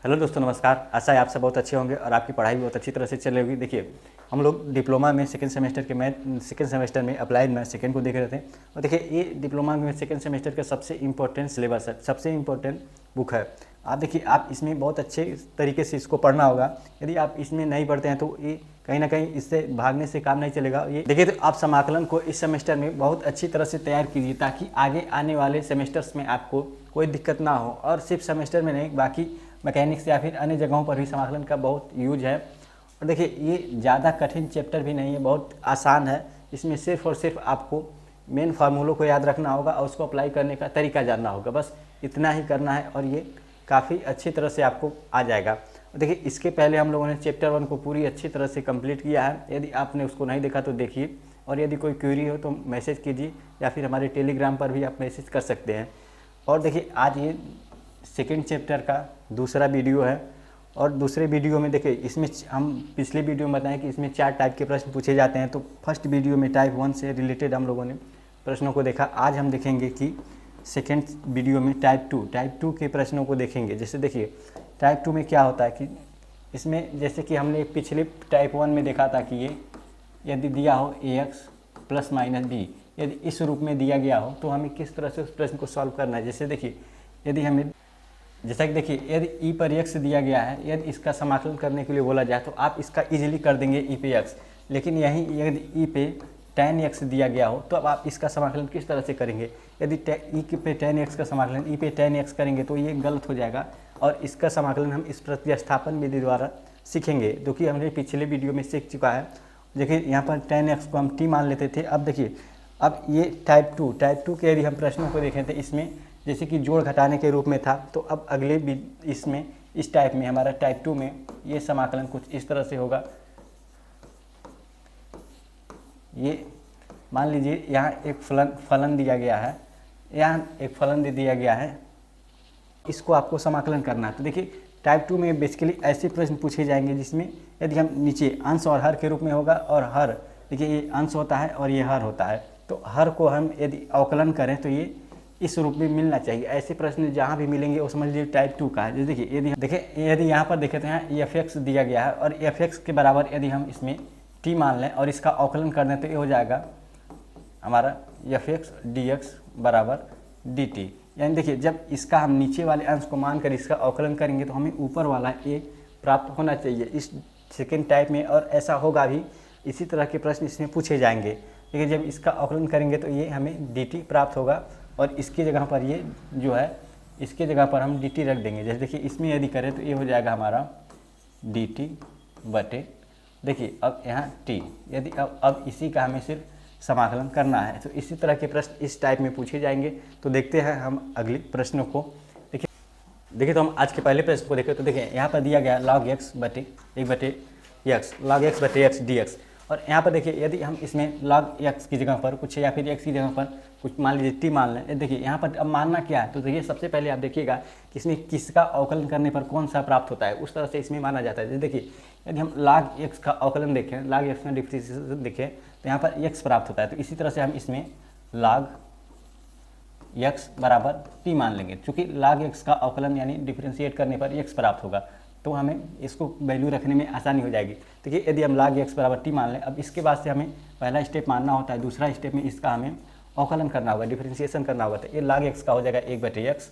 Hello दोस्तों, नमस्कार। आशा है आप सब बहुत अच्छे होंगे और आपकी पढ़ाई भी बहुत अच्छी तरह से चल रही होगी। देखिए, हम लोग डिप्लोमा में सेकंड सेमेस्टर में अप्लाइड मैथ सेकंड को देख रहे थे। और देखिए, ये डिप्लोमा में सेकंड सेमेस्टर का सबसे इम्पोर्टेंट सिलेबस है, सबसे इम्पोर्टेंट बुक है। आप देखिए, आप इसमें बहुत अच्छे तरीके से इसको पढ़ना होगा। यदि आप इसमें नहीं पढ़ते हैं तो ये कहीं ना कहीं इससे भागने से काम नहीं चलेगा। ये देखिए, तो आप समाकलन को इस सेमेस्टर में बहुत अच्छी तरह से तैयार कीजिए ताकि आगे आने वाले सेमेस्टर्स में आपको कोई दिक्कत ना हो। और सिर्फ सेमेस्टर में नहीं, बाकी मैकेनिक्स या फिर अन्य जगहों पर भी समाकलन का बहुत यूज है। और देखिए, ये ज़्यादा कठिन चैप्टर भी नहीं है, बहुत आसान है। इसमें सिर्फ और सिर्फ आपको मेन फार्मूलों को याद रखना होगा और उसको अप्लाई करने का तरीका जानना होगा। बस इतना ही करना है और ये काफ़ी अच्छी तरह से आपको आ जाएगा। और देखिए, इसके पहले हम लोगों ने चैप्टर 1 को पूरी अच्छी तरह से कंप्लीट किया है। यदि आपने उसको नहीं देखा तो देखिए, और यदि कोई क्वेरी हो तो मैसेज कीजिए या फिर हमारे टेलीग्राम पर भी आप मैसेज कर सकते हैं। और देखिए, आज ये सेकेंड चैप्टर का दूसरा वीडियो है। और दूसरे वीडियो में देखिए, इसमें हम पिछले वीडियो में बताएं कि इसमें 4 टाइप के प्रश्न पूछे जाते हैं। तो फर्स्ट वीडियो में टाइप 1 से रिलेटेड हम लोगों ने प्रश्नों को देखा। आज हम देखेंगे कि सेकेंड वीडियो में टाइप 2 के प्रश्नों को देखेंगे। जैसे देखिए, टाइप 2 में क्या होता है कि इसमें जैसे कि हमने पिछले टाइप 1 में देखा था कि ये यदि दिया हो ax प्लस माइनस बी, यदि इस रूप में दिया गया हो तो हमें किस तरह से उस प्रश्न को सॉल्व करना है। जैसे देखिए, यदि हमें जैसा कि देखिए, यदि ई पर x दिया गया है, यदि इसका समाकलन करने के लिए बोला जाए तो आप इसका इजीली कर देंगे ई पे x। लेकिन यहीं यदि ई पे tan x दिया गया हो तो अब आप इसका समाकलन किस तरह से करेंगे। यदि ई पे tan x का समाकलन ई पे tan x करेंगे तो ये गलत हो जाएगा। और इसका समाकलन हम इस प्रतिस्थापन विधि द्वारा सीखेंगे, जो कि हमने पिछले वीडियो में सीख चुका है। देखिए, यहाँ पर tan x को हम t मान लेते थे। अब देखिए, अब ये टाइप 2 के यदि हम प्रश्नों को देखें तो इसमें जैसे कि जोड़ घटाने के रूप में था, तो अब अगले इसमें इस टाइप में हमारा टाइप 2 में ये समाकलन कुछ इस तरह से होगा। ये मान लीजिए, यहाँ एक फलन दिया गया है, यहाँ एक फलन दे दिया गया है, इसको आपको समाकलन करना है। तो देखिए, टाइप 2 में बेसिकली ऐसे प्रश्न पूछे जाएंगे जिसमें यदि हम नीचे अंश और हर के रूप में होगा, और हर देखिए ये अंश होता है और ये हर होता है, तो हर को हम यदि अवकलन करें तो ये इस रूप में मिलना चाहिए। ऐसे प्रश्न जहाँ भी मिलेंगे वो समझ लीजिए टाइप 2 का है। जैसे देखिए, यदि यहाँ पर देखें तो यहाँ f(x) दिया गया है, और f(x) के बराबर यदि हम इसमें t मान लें और इसका अवकलन कर दें तो ये हो जाएगा हमारा f(x) dx बराबर dt। यानी देखिए, जब इसका हम नीचे वाले अंश को मानकर इसका अवकलन करेंगे तो हमें ऊपर वाला a प्राप्त होना चाहिए इस सेकेंड टाइप में, और ऐसा होगा भी। इसी तरह के प्रश्न इसमें पूछे जाएंगे। लेकिन जब इसका अवकलन करेंगे तो ये हमें dt प्राप्त होगा, और इसकी जगह पर ये जो है, इसके जगह पर हम dt रख देंगे। जैसे देखिए, इसमें यदि करें तो ये हो जाएगा हमारा dt बटे, देखिए अब यहाँ t, यदि अब इसी का हमें सिर्फ समाकलन करना है। तो इसी तरह के प्रश्न इस टाइप में पूछे जाएंगे। तो देखते हैं हम अगले प्रश्नों को। देखिए, तो हम आज के पहले प्रश्न को देखें तो देखिए, यहाँ पर दिया गया log x बटे 1/x, log x बटे x dx। और यहाँ पर देखिए, यदि हम इसमें log x की जगह पर कुछ या फिर x की जगह पर कुछ मान लीजिए t मान लें। देखिए, यहाँ पर अब मानना क्या है, तो देखिए सबसे पहले आप देखिएगा कि इसमें किसका अवकलन करने पर कौन सा प्राप्त होता है, उस तरह से इसमें माना जाता है। जैसे देखिए, यदि हम log x का अवकलन देखें, log x में डिफरेंशिएशन देखें तो यहाँ पर x प्राप्त होता है। तो इसी तरह से हम इसमें log x बराबर t मान लेंगे, क्योंकि log x का अवकलन यानी डिफरेंशिएट करने पर x प्राप्त होगा, तो हमें इसको वैल्यू रखने में आसानी हो जाएगी। देखिए, यदि हम log x बराबर t मान लें, अब इसके बाद से हमें पहला स्टेप मानना होता है, दूसरा स्टेप में इसका हमें अवकलन करना होगा, डिफरेंशिएशन करना होगा। तो ये log x का हो जाएगा 1/x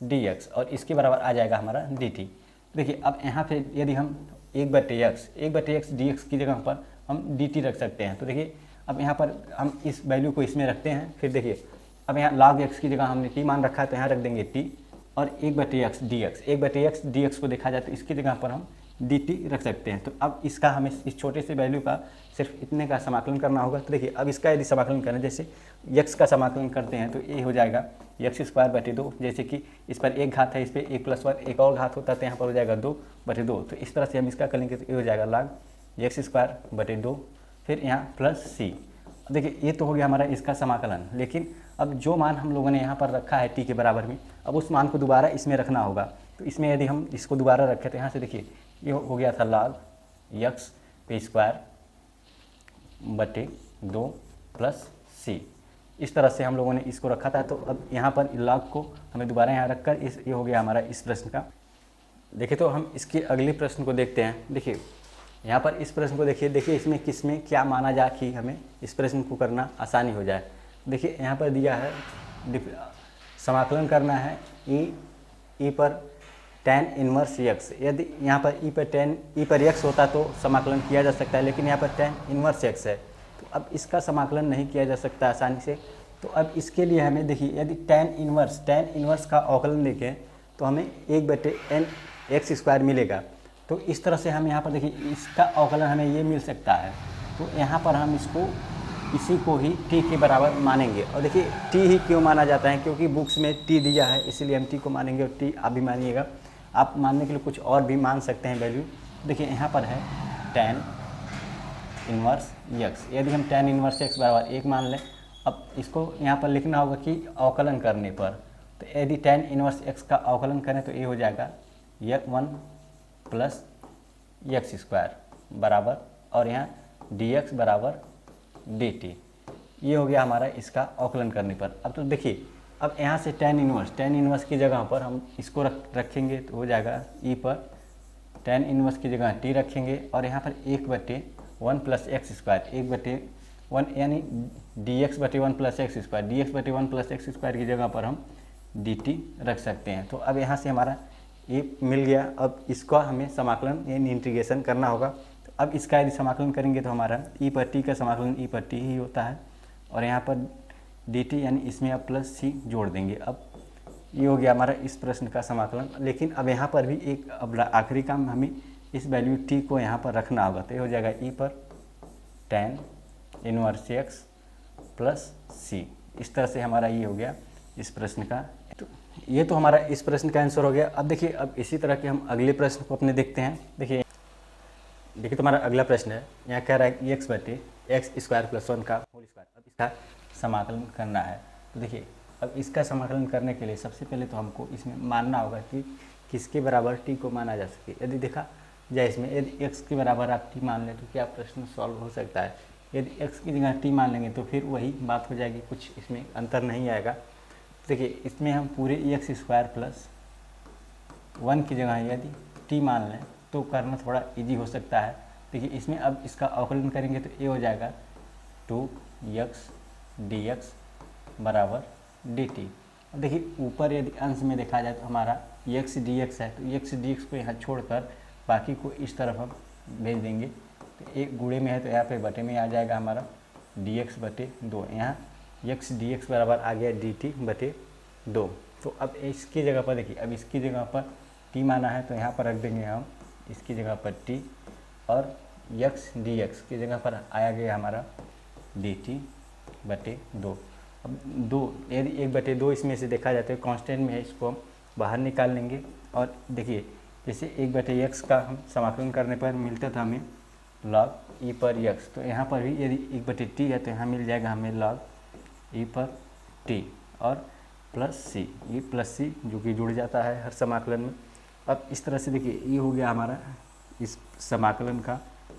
dx, और इसके बराबर आ जाएगा हमारा dt। देखिए, अब यहाँ पे यदि हम 1/x dx की जगह पर हम dt रख सकते हैं। तो देखिए, अब यहाँ पर हम इस वैल्यू को इसमें रखते हैं। फिर देखिए, अब यहाँ log x की जगह हमने t मान रखा है तो यहाँ रख देंगे t, और 1/x dx को देखा जाए तो इसकी जगह पर हम dt रख सकते हैं। तो अब इसका हमें इस छोटे से वैल्यू का सिर्फ इतने का समाकलन करना होगा। तो देखिए, अब इसका यदि समाकलन करें, जैसे x का समाकलन करते हैं तो ये हो जाएगा x² बटे 2। जैसे कि इस पर एक घात है, इस पर 1+1 एक और घात होता है, तो यहाँ पर हो जाएगा 2/2। तो इस तरह से हम इसका करेंगे तो ये हो जाएगा log x²/2, फिर यहाँ प्लस c। देखिए, ये तो हो गया हमारा इसका समाकलन। लेकिन अब जो मान हम लोगों ने यहाँ पर रखा है t के बराबर में, अब उस मान को दोबारा इसमें रखना होगा। तो इसमें यदि हम इसको दोबारा रखें तो यहाँ से देखिए, ये हो गया था log x पे स्क्वायर बटे 2 प्लस c। इस तरह से हम लोगों ने इसको रखा था। तो अब यहाँ पर log को हमें दोबारा यहाँ रखकर ये हो गया हमारा इस प्रश्न का देखिए तो हम इसके अगले प्रश्न को देखते हैं। देखिए यहाँ पर इस प्रश्न को देखिए इसमें किसमें क्या माना जाए कि हमें इस प्रश्न को करना आसानी हो जाए। देखिए यहाँ पर दिया है समाकलन करना है ई पर tan इनवर्स x। यदि यहाँ पर ई पर x होता तो समाकलन किया जा सकता है, लेकिन यहाँ पर tan इनवर्स x है तो अब इसका समाकलन नहीं किया जा सकता आसानी से। तो अब इसके लिए हमें देखिए यदि tan इनवर्स का अवकलन देखें तो हमें 1/n x² मिलेगा। तो इस तरह से हम यहाँ पर देखिए इसका अवकलन हमें ये मिल सकता है। तो यहाँ पर हम इसी को ही t के बराबर मानेंगे। और देखिए t ही क्यों माना जाता है, क्योंकि बुक्स में t दिया है इसलिए हम t को मानेंगे, और t आप भी मानिएगा। आप मानने के लिए कुछ और भी मान सकते हैं वैल्यू। देखिए यहाँ पर है tan इनवर्स x। यदि हम tan इनवर्स x बराबर 1 मान लें, अब इसको यहाँ पर लिखना होगा कि अवकलन करने पर। तो यदि tan इनवर्स x का अवकलन करें तो ये हो जाएगा 1 प्लस x² बराबर, और यहाँ dx बराबर dt। ये हो गया हमारा इसका अवकलन करने पर। अब तो देखिए अब यहाँ से tan इनवर्स की जगह पर हम इसको रखेंगे तो हो जाएगा e पर tan इनवर्स की जगह t रखेंगे, और यहाँ पर 1/1 प्लस x² 1/1 यानी dx/1 plus x², dx/1 plus x² की जगह पर हम dt रख सकते हैं। तो अब यहाँ से हमारा ये मिल गया। अब इसका हमें समाकलन यानी इंटीग्रेशन करना होगा। तो अब इसका यदि समाकलन करेंगे तो हमारा e पर t का समाकलन e पर t ही होता है, और यहाँ पर dt यानी इसमें अब प्लस c जोड़ देंगे। अब ये हो गया हमारा इस प्रश्न का समाकलन। लेकिन अब यहाँ पर भी एक अब आखिरी काम, हमें इस वैल्यू t को यहाँ पर रखना होगा। तो ये हो जाएगा e पर tan inverse x plus c। इस तरह से हमारा ये हो गया इस प्रश्न का। तो ये तो हमारा इस प्रश्न का आंसर हो गया। अब देखिए अब इसी तरह के हम अगले प्रश्न को अपने देखते हैं। देखिए तो हमारा अगला प्रश्न है, यहाँ कह रहा है कि x/x² प्लस 1 का होल स्क्वायर। अब इसका समाकलन करना है। तो देखिए अब इसका समाकलन करने के लिए सबसे पहले तो हमको इसमें मानना होगा कि किसके बराबर t को माना जा सके। यदि देखा जाए इसमें यदि x के बराबर आप t मान लें तो क्या प्रश्न सॉल्व हो सकता है। यदि x की जगह t मान लेंगे तो फिर वही बात हो जाएगी, कुछ इसमें अंतर नहीं आएगा। देखिए इसमें हम पूरे x² प्लस 1 की जगह यदि t मान लें तो करना थोड़ा इजी हो सकता है। देखिए इसमें अब इसका अवकलन करेंगे तो ये हो जाएगा 2x dx बराबर dt। अब देखिए ऊपर यदि अंश में देखा जाए तो हमारा x dx है, तो x dx को यहाँ छोड़कर बाकी को इस तरफ हम भेज देंगे। तो एक गुणे में है तो यहाँ पे बटे में आ जाएगा हमारा dx/2। यहाँ x dx बराबर आ गया dt/2। तो अब इसकी जगह पर देखिए अब इसकी जगह पर t माना है तो यहाँ पर रख देंगे हम इसकी जगह पर t, और x dx की जगह पर आया गया हमारा dt/2। अब 2 यदि 1/2 इसमें से देखा जाता है कांस्टेंट में है, इसको हम बाहर निकाल लेंगे। और देखिए जैसे 1/x का हम समाकलन करने पर मिलता था हमें log e पर x, तो यहाँ पर भी यदि 1/t है तो यहाँ मिल जाएगा हमें log e पर t और प्लस c, ये प्लस c जो कि जुड़ जाता है हर समाकलन में। अब इस तरह से देखिए ये हो गया हमारा इस समाकलन का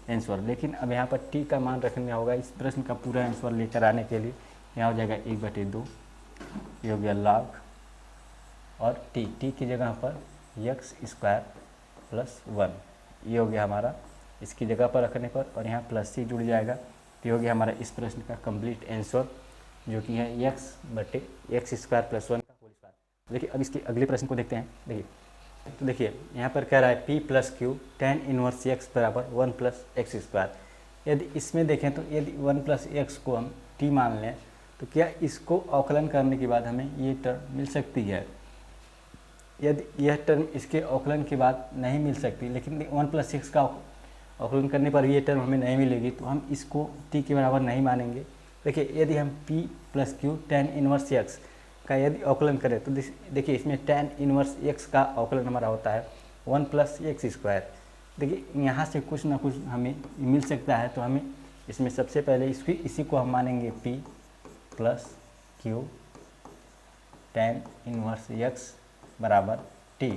आंसर। लेकिन अब यहाँ पर t का मान रखना होगा इस प्रश्न का पूरा आंसर लेकर आने के लिए। यहाँ हो जाएगा 1/2, ये हो गया log और t की जगह पर x² प्लस 1, ये हो गया हमारा इसकी जगह पर रखने पर, और यहाँ प्लस c जुड़ जाएगा। तो ये हो गया हमारा इस प्रश्न का कंप्लीट आंसर, जो कि है x/x² प्लस 1 का होल स्क्वायर। देखिए अब इसके अगले प्रश्न को देखते हैं। देखिए तो देखिए यहाँ पर कह रहा है p plus q tan inverse x बराबर 1 प्लस x²। यदि इसमें देखें तो यदि 1 प्लस x को हम t मान लें तो क्या इसको अवकलन करने के बाद हमें ये टर्म मिल सकती है। यदि यह टर्म इसके अवकलन के बाद नहीं मिल सकती, लेकिन 1 प्लस x का अवकलन करने पर ये टर्म हमें नहीं मिलेगी, तो हम इसको t के बराबर नहीं मानेंगे। देखिए यदि हम p plus q tan inverse x का यदि अवकलन करें तो देखिए इसमें tan इनवर्स x का अवकलन हमारा होता है 1 प्लस x²। देखिए यहाँ से कुछ ना कुछ हमें मिल सकता है, तो हमें इसमें सबसे पहले इसी को हम मानेंगे p plus q tan inverse x बराबर t।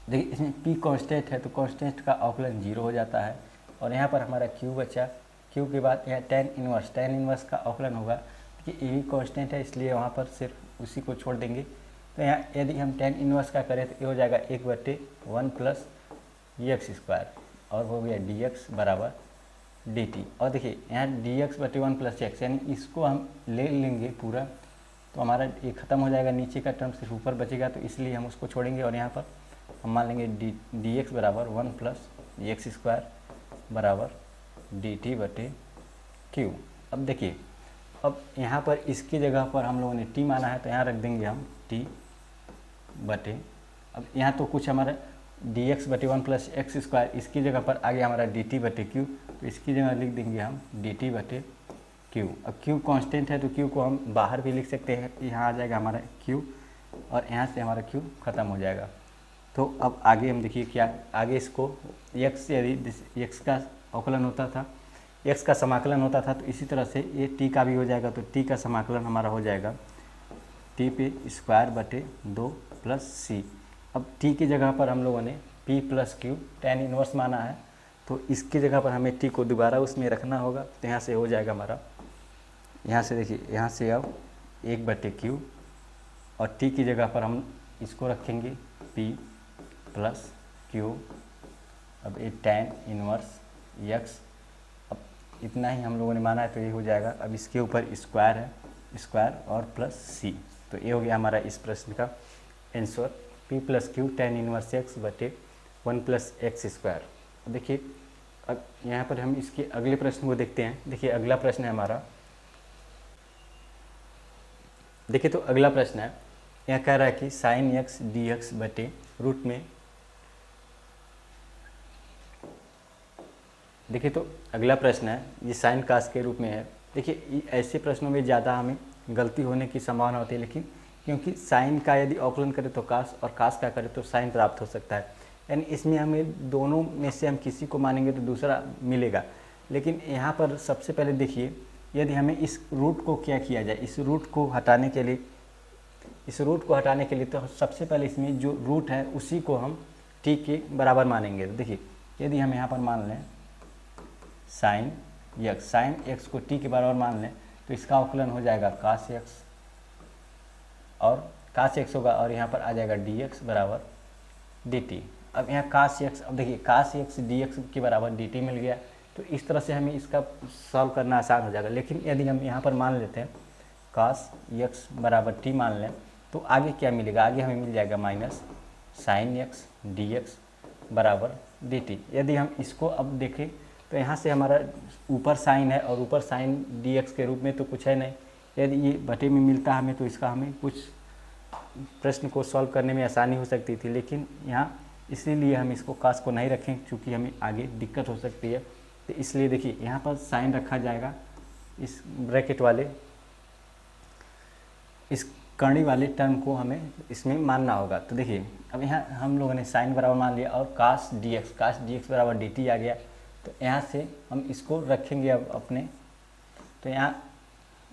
देखिए इसमें p कांस्टेंट है तो कांस्टेंट का अवकलन 0 हो जाता है, और यहाँ पर हमारा q बचा। q के बाद यहाँ tan इनवर्स का अवकलन होगा कि ये भी कांस्टेंट है, इसलिए वहाँ पर सिर्फ उसी को छोड़ देंगे। तो यहाँ यदि हम tan इनवर्स का करें तो ये हो जाएगा 1/1 प्लस एक्स स्क्वायर और हो गया dx बराबर dt। और देखिए यहाँ dx/1 प्लस एक्स यानी इसको हम ले लेंगे पूरा तो हमारा ये ख़त्म हो जाएगा, नीचे का टर्म सिर्फ ऊपर बचेगा, तो इसलिए हम उसको छोड़ेंगे और यहाँ पर हम मान लेंगे dx बराबर 1 प्लस एक्स स्क्वायर बराबर dt/q। अब देखिए अब यहाँ पर इसकी जगह पर हम लोगों ने t माना है तो यहाँ रख देंगे हम t बटे, अब यहाँ तो कुछ हमारा dx/1 प्लस एक्स स्क्वायर, इसकी जगह पर आ गया हमारा dt/q, तो इसकी जगह लिख देंगे हम dt/q। अब q कांस्टेंट है तो q को हम बाहर भी लिख सकते हैं, यहाँ आ जाएगा हमारा q और यहाँ से हमारा q ख़त्म हो जाएगा। तो अब आगे हम देखिए क्या, आगे इसको x यदि x का अवकलन होता था, x का समाकलन होता था, तो इसी तरह से ये t का भी हो जाएगा, तो t का समाकलन हमारा हो जाएगा t पे स्क्वायर बटे 2 प्लस c। अब t की जगह पर हम लोगों ने p plus q tan inverse माना है, तो इसकी जगह पर हमें t को दोबारा उसमें रखना होगा, तो यहाँ से हो जाएगा हमारा, यहाँ से देखिए यहाँ से अब 1/q और t की जगह पर हम इसको रखेंगे p प्लस q। अब ये tan इनवर्स x, अब इतना ही हम लोगों ने माना है तो ये हो जाएगा। अब इसके ऊपर स्क्वायर है, स्क्वायर और प्लस c, तो ये हो गया हमारा इस प्रश्न का answer, p plus q tan inverse x बटे 1 प्लस एक्स स्क्वायर। देखिए अब यहाँ पर हम इसके अगले प्रश्न को देखते हैं। देखिए अगला प्रश्न है हमारा, देखिए तो अगला प्रश्न है, यह कह रहा है कि साइन x dx बटे रूट में, देखिए तो अगला प्रश्न है ये साइन कास के रूप में है। देखिए ऐसे प्रश्नों में ज़्यादा हमें गलती होने की संभावना होती है, लेकिन क्योंकि साइन का यदि अवकलन करें तो कास और कास का करें तो साइन प्राप्त हो सकता है, यानी इसमें हमें दोनों में से हम किसी को मानेंगे तो दूसरा मिलेगा। लेकिन यहाँ पर सबसे पहले देखिए यदि हमें इस रूट को क्या किया जाए, इस रूट को हटाने के लिए तो सबसे पहले इसमें जो रूट है उसी को हम t के बराबर मानेंगे। तो देखिए यदि हम यहाँ पर मान लें साइन x को t के बराबर मान लें तो इसका अवकलन हो जाएगा कास x और कास x होगा और यहाँ पर आ जाएगा dx बराबर dt। अब यहाँ कास x, अब देखिए कास x dx के बराबर dt मिल गया, तो इस तरह से हमें इसका सॉल्व करना आसान हो जाएगा। लेकिन यदि हम यहाँ पर मान लेते हैं कास x बराबर t मान लें तो आगे क्या मिलेगा, आगे हमें मिल जाएगा माइनस साइन x dx बराबर dt। यदि हम इसको अब देखें तो यहाँ से हमारा ऊपर साइन है और ऊपर साइन dx के रूप में तो कुछ है नहीं, यदि ये बटे में मिलता हमें तो इसका हमें कुछ प्रश्न को सॉल्व करने में आसानी हो सकती थी, लेकिन यहाँ इसीलिए हम इसको कास को नहीं रखें क्योंकि हमें आगे दिक्कत हो सकती है। तो इसलिए देखिए यहाँ पर साइन रखा जाएगा, इस ब्रैकेट वाले इस कर्णी वाले टर्म को हमें इसमें मानना होगा। तो देखिए अब यहाँ हम लोगों ने साइन बराबर मान लिया और कास dx बराबर dt आ गया, तो यहाँ से हम इसको रखेंगे अब अपने, तो यहाँ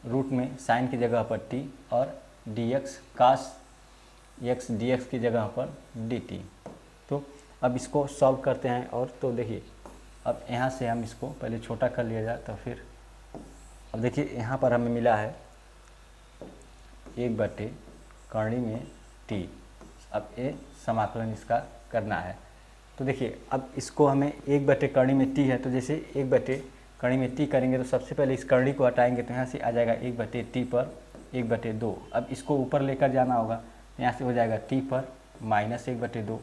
रूट में साइन की जगह पर t और dx कास x dx की जगह पर dt। तो अब इसको सॉल्व करते हैं और तो देखिए अब यहाँ से हम इसको पहले छोटा कर लिया जाए तो फिर अब देखिए यहाँ पर हमें मिला है 1/, कर्णी में t। अब ये समाकलन इसका करना है, तो देखिए अब इसको हमें 1/, कर्णी में t है, तो जैसे 1/, कर्णी में t करेंगे तो सबसे पहले इस कर्णी को हटाएंगे तो यहाँ से आ जाएगा 1/t पर 1/2। अब इसको ऊपर लेकर जाना होगा, यहाँ से हो जाएगा t पर माइनस 1/2।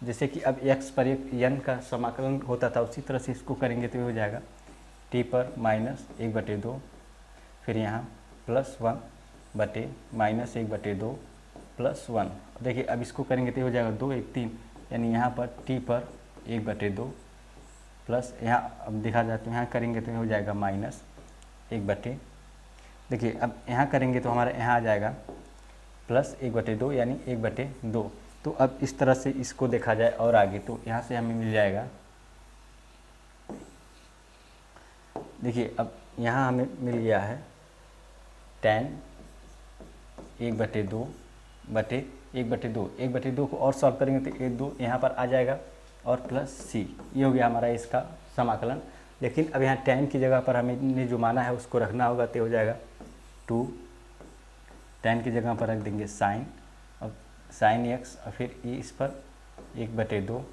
जैसे कि अब x पर एक n का समाकलन होता था उसी तरह से इसको करेंगे तो ये हो जाएगा t पर माइनस 1/2, फिर यहाँ प्लस 1/, माइनस 1/2 प्लस 1। देखिए अब इसको करेंगे तो हो जाएगा 2 1 3, यानी यहाँ पर t पर 1/2 प्लस यहाँ अब देखा जाए तो यहाँ करेंगे तो हो जाएगा माइनस 1/। देखिए अब यहाँ करेंगे तो हमारा यहाँ आ जाएगा प्लस 1/2 यानी 1/2। तो अब इस तरह से इसको देखा जाए और आगे तो यहाँ से हमें मिल जाएगा, देखिए अब यहाँ हमें मिल गया है tan 1/2 बटे 1/2 को और सॉल्व करेंगे तो 1 2 यहाँ पर आ जाएगा और प्लस c, ये हो गया हमारा इसका समाकलन। लेकिन अब यहाँ tan की जगह पर हमें जो माना है उसको रखना होगा, तो हो जाएगा 2, tan की जगह पर रख देंगे साइन, अब साइन एक्स और फिर ये इस पर 1/2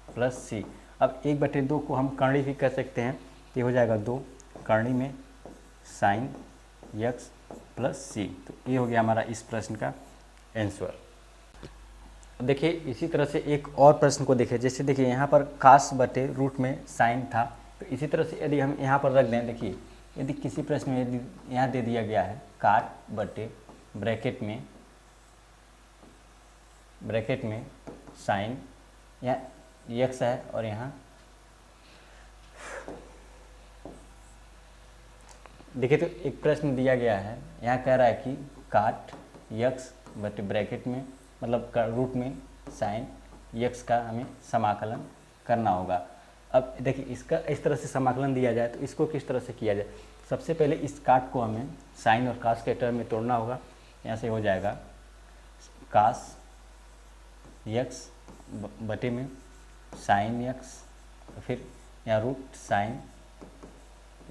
प्लस सी। अब 1/2 को हम करणी भी कर सकते हैं, तो ये हो जाएगा 2 करणी में साइन एक्स प्लस सी। तो ये हो गया हमारा इस प्रश्न का आंसर। देखिए इसी तरह से एक और प्रश्न को देखिए, जैसे देखिए यहाँ पर कास बटे रूट में साइन था, तो इसी तरह से यदि हम यहाँ पर रख दें, देखिए यदि किसी प्रश्न में यदि यहाँ दे दिया गया है काट बटे ब्रैकेट में साइन या एक्स है, और यहाँ देखिए तो एक प्रश्न दिया गया है, यहाँ कह रहा है कि काट एक्स बटे ब्रैकेट में मतलब रूट में साइन एक्स का हमें समाकलन करना होगा। अब देखिए इसका इस तरह से समाकलन दिया जाए तो इसको किस तरह से किया जाए। सबसे पहले इस काट को हमें साइन और कास के टर्म में तोड़ना होगा। यहाँ से हो जाएगा कास एक्स बटे में साइन एक्स, फिर यहाँ रूट साइन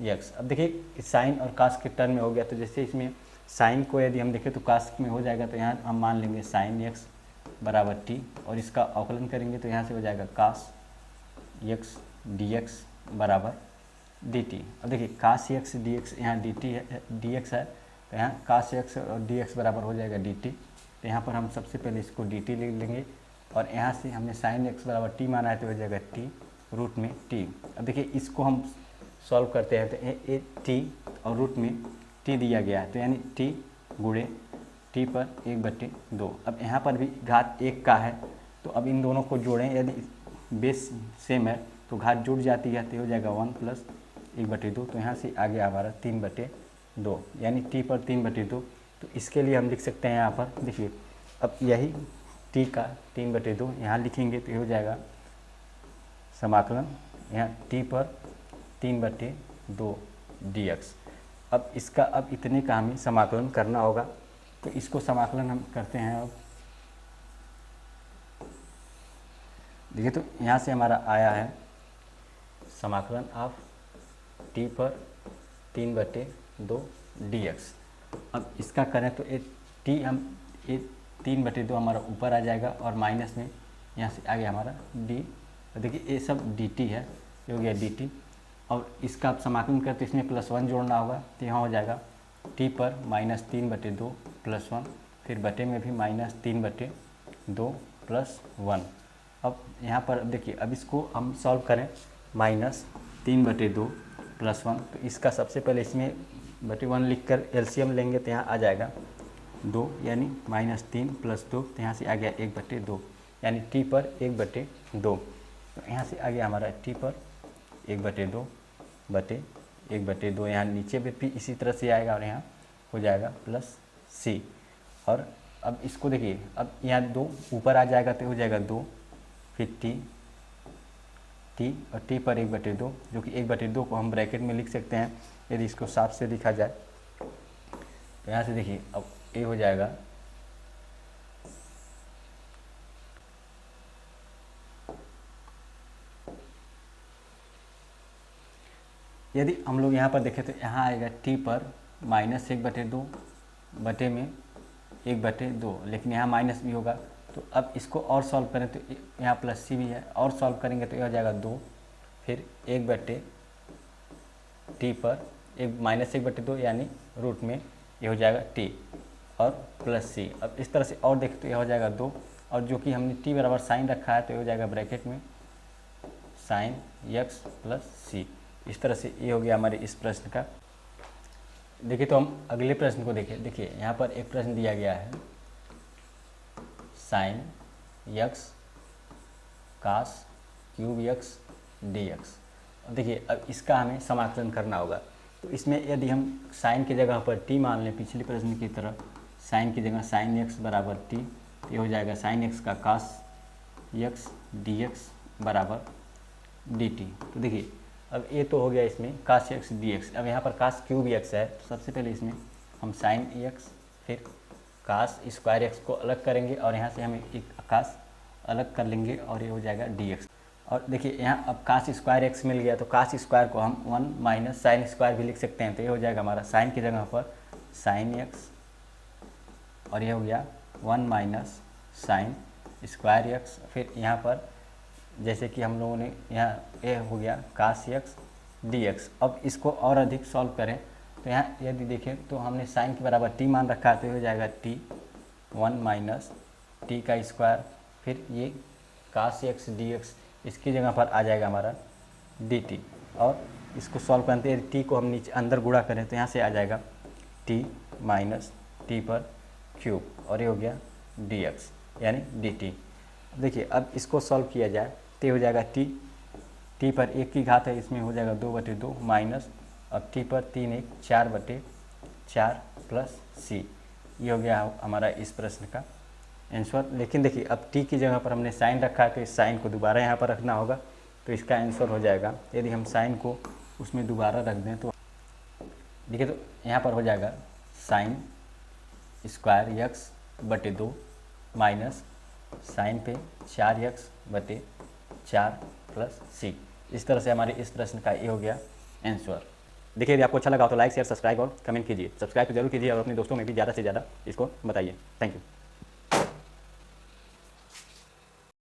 एक्स। अब देखिए साइन और कास के टर्म में हो गया, तो जैसे इसमें साइन को यदि हम देखें तो कास में हो जाएगा, तो यहाँ हम मान लेंगे साइन एक्स बराबर टी, और इसका अवकलन करेंगे तो यहाँ से हो जाएगा कास एक्स डी एक्स बराबर डी टी। अब देखिए कास एक्स डी एक्स यहाँ डी टी है, डी एक्स है, तो यहाँ कास एक्स और डी एक्स बराबर हो जाएगा डी टी। तो यहाँ पर हम सबसे पहले इसको डी टी लिख लेंगे, और यहाँ से हमने साइन एक्स बराबर टी माना है, तो हो जाएगा टी रूट में टी। अब देखिए इसको हम सॉल्व करते हैं, तो ए टी और रूट में टी दिया गया है, तो यानी टी गुणे टी पर 1/2। अब यहाँ पर भी घात 1 का है, तो अब इन दोनों को जोड़ें, यदि बेस सेम है तो घात जुड़ जाती है, तो हो जाएगा 1 + 1/2। तो यहाँ से आगे हमारा 3/2 यानी टी पर 3/2। तो इसके लिए हम लिख सकते हैं यहाँ पर देखिए, अब यही टी का 3/2 यहाँ लिखेंगे, तो ये हो जाएगा समाकलन यहाँ टी पर 3/2 dx। अब इसका अब इतने का हमें समाकलन करना होगा, तो इसको समाकलन हम करते हैं। अब देखिए तो यहाँ से हमारा आया है समाकलन ऑफ टी पर 3/2 dx। अब इसका करें तो ये टी हम ये 3/2 हमारा ऊपर आ जाएगा, और माइनस में यहाँ से आगे हमारा डी। देखिए ये सब डी टी है, ये हो गया डी टी। और इसका आप समाकलन करते तो इसमें +1 जोड़ना होगा, तो यहाँ हो जाएगा टी पर -3/2 + 1, फिर बटे में भी -3/2 + 1। अब यहाँ पर देखिए अब इसको हम सॉल्व करें, -3/2 + 1, तो इसका सबसे पहले इसमें बटे 1 लिख कर एलसीएम लेंगे, तो यहाँ आ जाएगा 2 यानी -3 + 2, तो यहाँ से आ गया 1/2 यानी टी पर 1/2। तो यहाँ से आ गया हमारा टी पर 1/2 बटे 1/2, यहाँ नीचे भी इसी तरह से आएगा, और यहाँ हो जाएगा +c। और अब इसको देखिए, अब यहाँ 2 ऊपर आ जाएगा, तो हो जाएगा 2, फिर टी और टी पर 1/2, जो कि 1/2 को हम ब्रैकेट में लिख सकते हैं यदि इसको साफ से लिखा जाए। तो यहाँ से देखिए अब ये हो जाएगा यदि हम लोग यहाँ पर देखें, तो यहाँ आएगा टी पर -1/2 बटे में 1/2, लेकिन यहाँ माइनस भी होगा। तो अब इसको और सॉल्व करें तो यहाँ +c भी है, और सॉल्व करेंगे तो यह हो जाएगा 2, फिर 1/t पर -1/2 यानी रूट में ये हो जाएगा t और +c। अब इस तरह से और देखें तो यह हो जाएगा 2, और जो कि हमने t बराबर साइन रखा है, तो ये हो जाएगा ब्रैकेट में साइन x + c। इस तरह से ये हो गया हमारे इस प्रश्न का। देखिए तो हम अगले प्रश्न को देखें। देखिए यहाँ पर एक प्रश्न दिया गया है sine x cos cube x dx। देखिए अब इसका हमें समाकलन करना होगा, तो इसमें यदि हम साइन की जगह पर t मान लें, पिछले प्रश्न की तरह साइन की जगह साइन x बराबर t, तो ये हो जाएगा साइन x का कास x dx बराबर dt। तो देखिए अब ये तो हो गया इसमें कास x dx। अब यहाँ पर कास क्यूब x है, तो सबसे पहले इसमें हम साइन x फिर कास स्क्वायर x को अलग करेंगे, और यहाँ से हम एक कास अलग कर लेंगे, और ये हो जाएगा dx। और देखिए यहाँ अब कास स्क्वायर x मिल गया, तो कास स्क्वायर को हम 1 माइनस साइन स्क्वायर भी लिख सकते हैं। तो ये हो जाएगा हमारा साइन की जगह पर साइन x, और ये हो गया 1 माइनस साइन स्क्वायर एक्स, फिर यहाँ पर जैसे कि हम लोगों ने यहाँ ये हो गया कास एक्स डी एक्स। अब इसको और अधिक सॉल्व करें तो यहाँ यदि देखें तो हमने साइन के बराबर टी मान रखा है, तो हो जाएगा टी 1 माइनस टी का स्क्वायर, फिर ये कास एक्स डी एक्स, इसकी जगह पर आ जाएगा हमारा डी टी। और इसको सॉल्व करते हैं, टी को हम नीचे अंदर गुणा करें तो यहाँ से आ जाएगा टी माइनस टी पर क्यूब, और ये हो गया डी एक्स यानी डी टी। देखिए अब इसको सॉल्व किया जाए तो हो जाएगा टी पर 1 की घात है, इसमें हो जाएगा 2/2 माइनस, अब टी पर 3 1 4/4 प्लस सी। ये हो गया हमारा इस प्रश्न का आंसर। लेकिन देखिए अब टी की जगह पर हमने साइन रखा है, तो इस साइन को दोबारा यहाँ पर रखना होगा, तो इसका आंसर हो जाएगा, यदि हम साइन को उसमें दोबारा रख दें तो देखिए तो यहाँ पर हो जाएगा साइन स्क्वायर एक्स बटे 2 माइनस साइन पे 4x/4 प्लस सी। इस तरह से हमारे इस प्रश्न का ये हो गया आंसर। देखिए यदि आपको अच्छा लगा हो तो लाइक शेयर सब्सक्राइब और कमेंट कीजिए। सब्सक्राइब तो जरूर कीजिए और अपने दोस्तों में भी ज़्यादा से ज़्यादा इसको बताइए। Thank you.